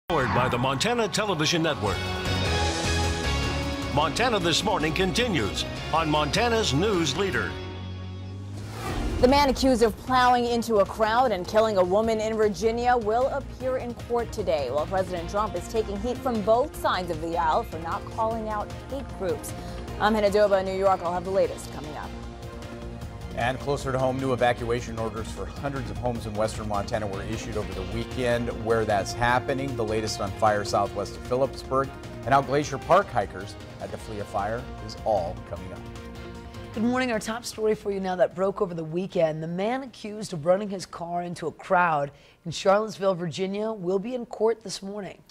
Powered by the Montana Television Network. Montana This Morning continues on Montana's News Leader. The man accused of plowing into a crowd and killing a woman in Virginia will appear in court today, while President Trump is taking heat from both sides of the aisle for not calling out hate groups. I'm in Adoba, New York. I'll have the latest coming up. And closer to home, new evacuation orders for hundreds of homes in western Montana were issued over the weekend. Where that's happening, the latest on fire southwest of Phillipsburg and how Glacier Park hikers had to flee a fire is all coming up. Good morning. Our top story for you now that broke over the weekend. The man accused of running his car into a crowd in Charlottesville, Virginia, will be in court this morning.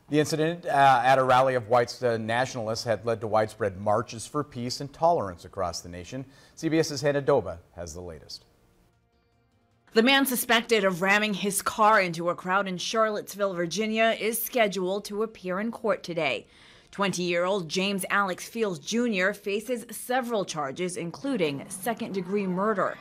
The incident at a rally of white nationalists had led to widespread marches for peace and tolerance across the nation. CBS's Hannah Doba has the latest. The man suspected of ramming his car into a crowd in Charlottesville, Virginia, is scheduled to appear in court today. 20-year-old James Alex Fields Jr. faces several charges, including second-degree murder.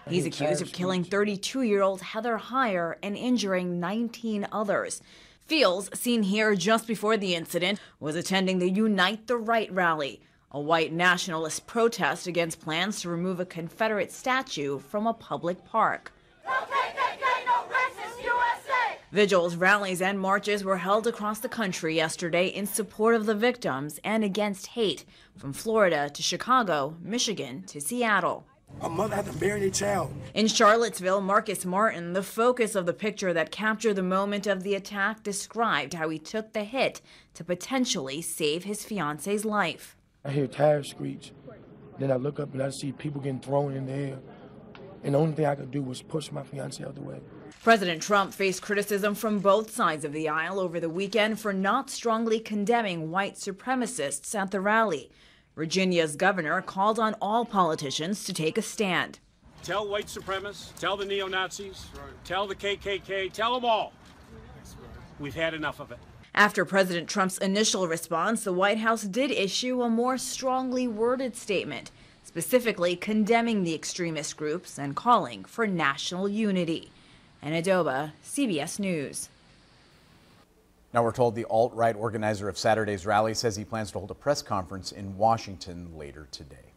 He's accused of killing 32-year-old Heather Heyer and injuring 19 others. Fields, seen here just before the incident, was attending the Unite the Right rally, a white nationalist protest against plans to remove a Confederate statue from a public park. No KKK, no racist USA! Vigils, rallies, and marches were held across the country yesterday in support of the victims and against hate, from Florida to Chicago, Michigan to Seattle. A mother had to bury their child. In Charlottesville, Marcus Martin, the focus of the picture that captured the moment of the attack, described how he took the hit to potentially save his fiance's life. I hear tires screech. Then I look up and I see people getting thrown in the air. And the only thing I could do was push my fiance out the way. President Trump faced criticism from both sides of the aisle over the weekend for not strongly condemning white supremacists at the rally. Virginia's governor called on all politicians to take a stand. Tell white supremacists, tell the neo-Nazis, tell the KKK, tell them all. We've had enough of it. After President Trump's initial response, the White House did issue a more strongly worded statement, specifically condemning the extremist groups and calling for national unity. Anna Doba, CBS News. Now we're told the alt-right organizer of Saturday's rally says he plans to hold a press conference in Washington later today.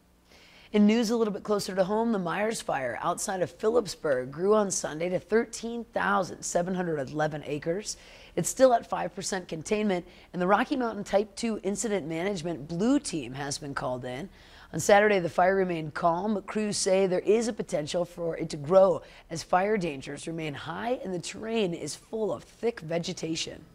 In news a little bit closer to home, the Myers Fire outside of Phillipsburg grew on Sunday to 13,711 acres. It's still at 5% containment, and the Rocky Mountain Type 2 Incident Management Blue Team has been called in. On Saturday, the fire remained calm, but crews say there is a potential for it to grow as fire dangers remain high and the terrain is full of thick vegetation.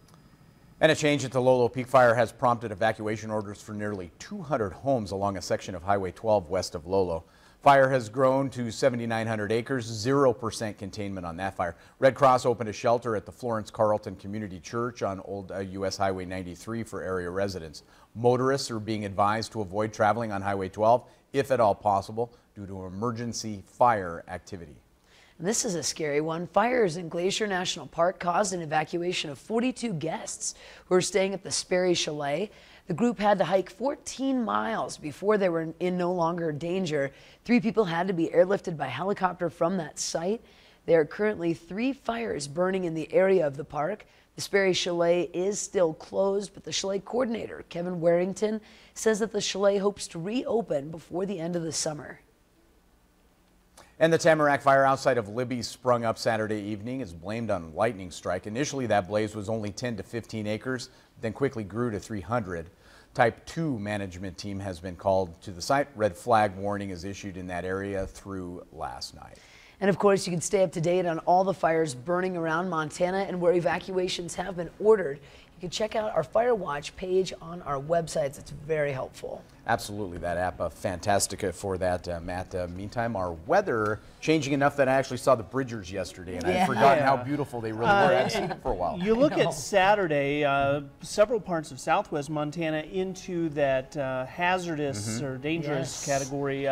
And a change at the Lolo Peak Fire has prompted evacuation orders for nearly 200 homes along a section of Highway 12 west of Lolo. Fire has grown to 7,900 acres, 0% containment on that fire. Red Cross opened a shelter at the Florence Carlton Community Church on Old US Highway 93 for area residents. Motorists are being advised to avoid traveling on Highway 12, if at all possible, due to emergency fire activity. This is a scary one. Fires in Glacier National Park caused an evacuation of 42 guests who were staying at the Sperry Chalet. The group had to hike 14 miles before they were in no longer danger. 3 people had to be airlifted by helicopter from that site. There are currently 3 fires burning in the area of the park. The Sperry Chalet is still closed, but the chalet coordinator, Kevin Warrington, says that the chalet hopes to reopen before the end of the summer. And the Tamarack fire outside of Libby sprung up Saturday evening is blamed on lightning strike. Initially, that blaze was only 10 to 15 acres, then quickly grew to 300. Type 2 management team has been called to the site. Red flag warning is issued in that area through last night. And of course, you can stay up to date on all the fires burning around Montana and where evacuations have been ordered. You can check out our Fire Watch page on our websites. It's very helpful. Absolutely, that app, fantastic for that, Matt. Meantime, our weather changing enough that I actually saw the Bridgers yesterday, and I had forgotten how beautiful they really were. I hadn't seen it for a while. You look at Saturday, several parts of southwest Montana into that hazardous or dangerous category.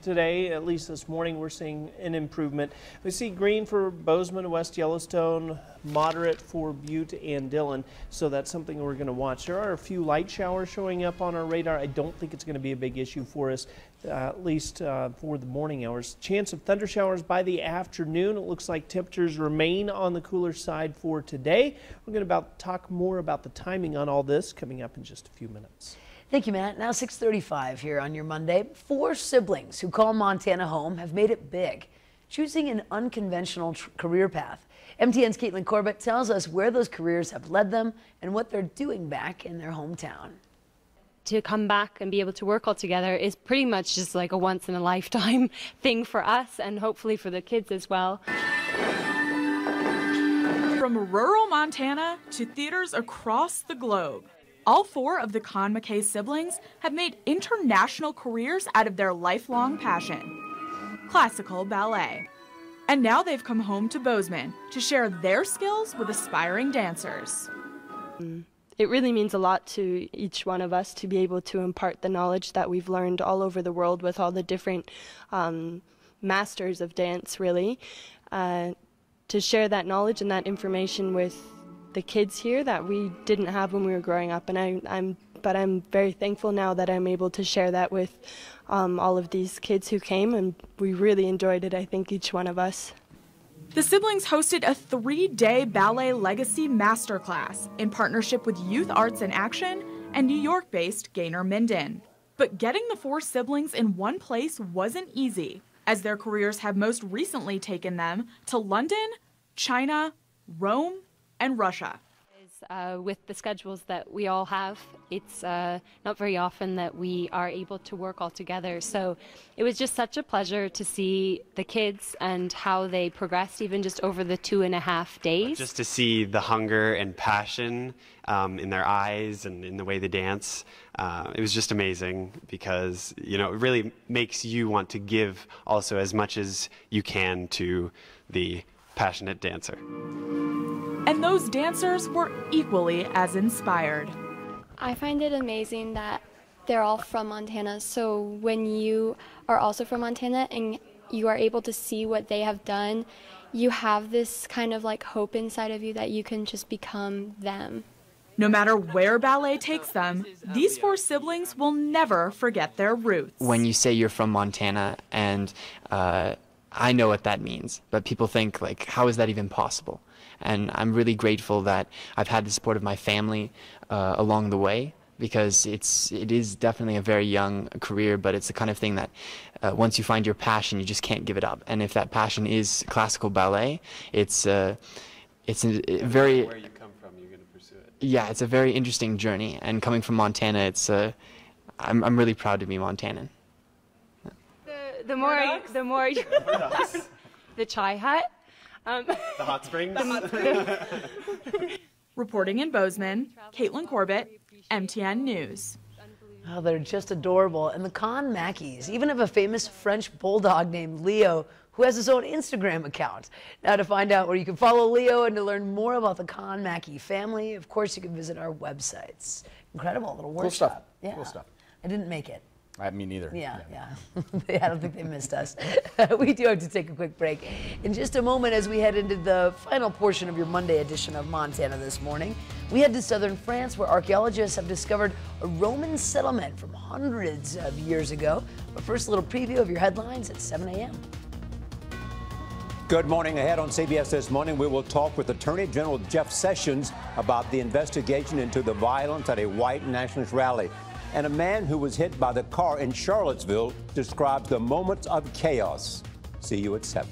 Today, at least this morning, we're seeing an improvement. improvement. We see green for Bozeman, West Yellowstone, moderate for Butte and Dillon, so that's something we're going to watch. There are a few light showers showing up on our radar. I don't think it's going to be a big issue for us, at least for the morning hours. Chance of thunder showers by the afternoon. It looks like temperatures remain on the cooler side for today. We're going to talk more about the timing on all this coming up in just a few minutes. Thank you, Matt. Now 6:35 here on your Monday. 4 siblings who call Montana home have made it big, choosing an unconventional career path. MTN's Caitlin Corbett tells us where those careers have led them and what they're doing back in their hometown. To come back and be able to work all together is pretty much just like a once-in-a-lifetime thing for us and hopefully for the kids as well. From rural Montana to theaters across the globe, all 4 of the Con McKay siblings have made international careers out of their lifelong passion, classical ballet. And now they've come home to Bozeman to share their skills with aspiring dancers. It really means a lot to each one of us to be able to impart the knowledge that we've learned all over the world with all the different masters of dance, really, to share that knowledge and that information with the kids here that we didn't have when we were growing up. And I'm very thankful now that I'm able to share that with all of these kids who came, and we really enjoyed it, I think, each one of us. The siblings hosted a 3-day ballet legacy masterclass in partnership with Youth Arts in Action and New York-based Gaynor Minden. But getting the 4 siblings in one place wasn't easy, as their careers have most recently taken them to London, China, Rome, and Russia. With the schedules that we all have, it's not very often that we are able to work all together. So it was just such a pleasure to see the kids and how they progressed even just over the 2.5 days. Just to see the hunger and passion in their eyes and in the way they dance. It was just amazing because, you know, it really makes you want to give also as much as you can to the passionate dancer. And those dancers were equally as inspired. I find it amazing that they're all from Montana, so when you are also from Montana and you are able to see what they have done, you have this kind of like hope inside of you that you can just become them. No matter where ballet takes them, these 4 siblings will never forget their roots. When you say you're from Montana, and I know what that means, but people think, like, how is that even possible? And I'm really grateful that I've had the support of my family along the way, because it is definitely a very young career, but it's the kind of thing that once you find your passion, you just can't give it up. And if that passion is classical ballet, it's a very... Where you come from, you're going to pursue it. Yeah, it's a very interesting journey. And coming from Montana, it's I'm really proud to be Montanan. The more you the chai hut. The hot springs. Reporting in Bozeman, Caitlin Corbett, MTN News. Oh, they're just adorable. And the Con Mackeys even have a famous French bulldog named Leo who has his own Instagram account. Now, to find out where you can follow Leo and to learn more about the Con Mackey family, of course, you can visit our websites. Incredible little workshop. Cool stuff. Yeah. Cool stuff. I didn't make it. Me neither. Yeah. I don't think they missed us. We do have to take a quick break. In just a moment, as we head into the final portion of your Monday edition of Montana This Morning, we head to southern France, where archaeologists have discovered a Roman settlement from hundreds of years ago. But first, a little preview of your headlines at 7 a.m. Good morning. Ahead on CBS This Morning, we will talk with Attorney General Jeff Sessions about the investigation into the violence at a white nationalist rally. And a man who was hit by the car in Charlottesville describes the moments of chaos. See you at 7.